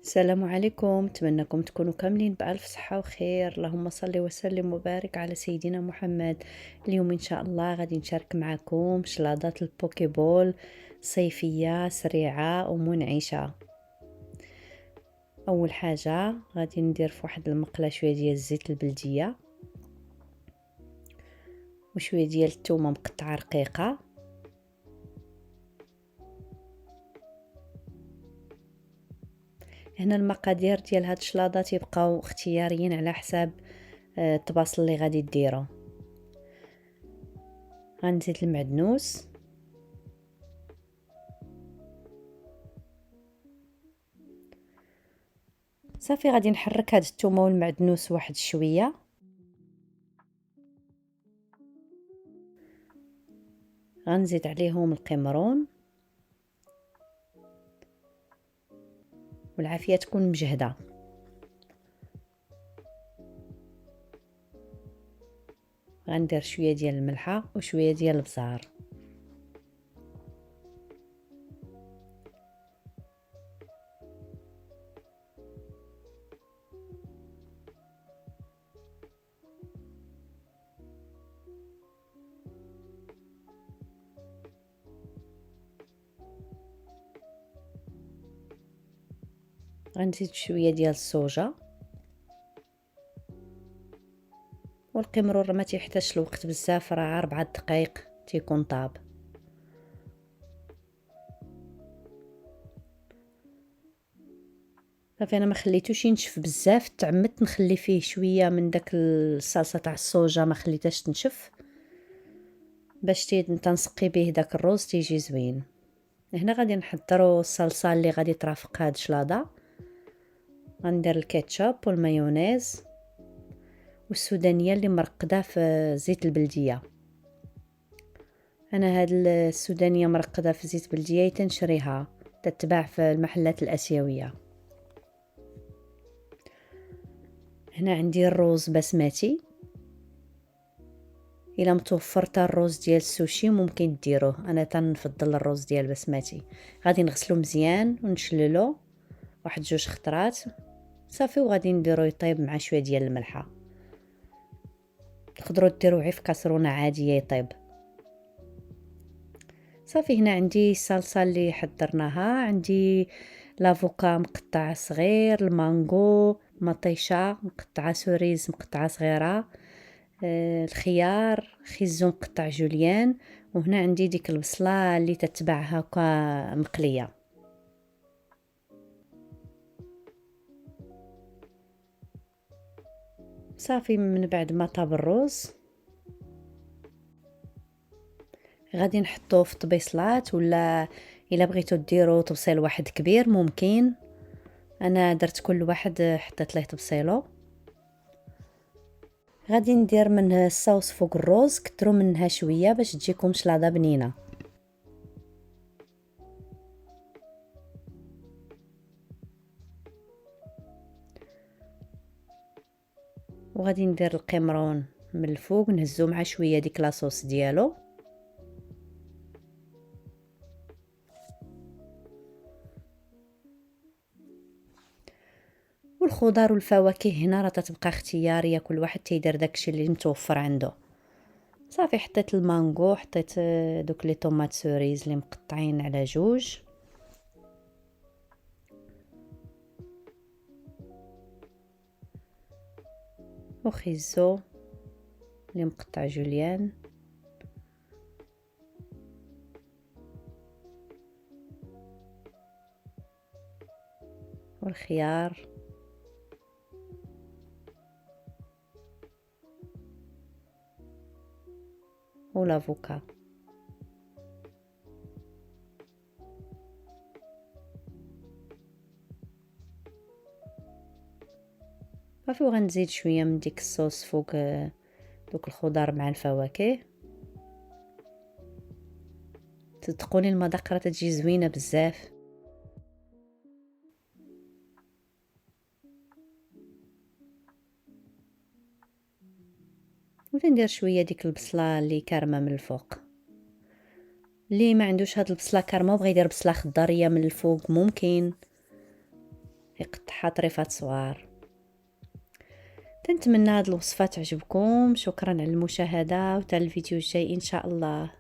السلام عليكم، نتمنىكم تكونوا كاملين بألف صحة وخير. اللهم صل وسلم وبارك على سيدنا محمد. اليوم إن شاء الله غادي نشارك معكم شلاضات البوكيبول صيفية سريعة ومنعشة. أول حاجة غادي ندير في واحد المقلة شوية ديال الزيت البلدية وشوية ديال الثومة مقطعة رقيقة. هنا المقادير ديال هاد الشلاضات يبقاو اختياريين على حساب الطباصل اللي غادي ديرو. غنزيد المعدنوس صافي. غادي نحرك هاد الثومه والمعدنوس واحد شويه. غنزيد عليهم القمرون والعافيه تكون مجهده. غندير شويه ديال الملحه وشويه ديال البزار. غنزيد شويه ديال الصوجه والقمرون راه ما تيحتاجش الوقت بزاف، راه 4 دقائق تيكون طاب. صافي انا ما خليتوش ينشف بزاف، تعمدت نخلي فيه شويه من داك الصلصه تاع الصوجه، ما خليتهاش تنشف باش تنسقي به داك الروز تيجي زوين. هنا غادي نحضروا الصلصه اللي غادي ترافق هاد الشلاضه. غندير الكاتشوب والمايونيز والسودانيه اللي مرقده في زيت البلديه. انا هاد السودانيه مرقده في زيت بلديه تنشريها، تتباع في المحلات الاسيويه. هنا عندي الروز بسمتي، الا متوفر الروز ديال السوشي ممكن ديروه، انا تنفضل الروز ديال بسمتي. غادي نغسلو مزيان ونشللو واحد 2 خطرات صافي، وغادي نديرو يطيب مع شويه ديال الملحه. تقدروا ديروه غير في كاسرونه عاديه يطيب. صافي هنا عندي الصلصه اللي حضرناها، عندي لافوكا مقطع صغير، المانغو مطيشه مقطعه، سوريز مقطعه صغيره، الخيار خيزو مقطع جوليان، وهنا عندي ديك البصله اللي تتبع هكا مقليه. صافي من بعد ما طاب الروز غادي نحطوه في طبيصلات، ولا الا بغيتو ديروا طبسيل واحد كبير ممكن. انا درت كل واحد حطيت ليه طبسيلو. غادي ندير من الصوص فوق الروز، كتروا منها شويه باش تجيكم شلاضه بنينه. وغادي ندير القمرون من الفوق نهزو مع شويه ديك لاصوص ديالو. والخضار والفواكه هنا راه تتبقى اختياريه، كل واحد تيدير داكشي اللي متوفر عنده. صافي حطيت المانغو، حطيت دوك لي طوماط سوريز اللي مقطعين على 2، وخيزو اللي مقطع جوليان، والخيار والافوكا. صافي وغنزيد شويه من ديك الصوص فوق دوك الخضار مع الفواكه. صدقوني المذاق راه تجي زوينه بزاف. وندير شويه ديك البصله اللي كارمه من الفوق. اللي ما عندوش هاد البصله كارمه وبغى يدير بصله خضاريه من الفوق ممكن. يقطعها طريفات صغار. تنتمنى هاد الوصفه تعجبكم. شكرا على المشاهده، وتا الفيديو الجاي ان شاء الله.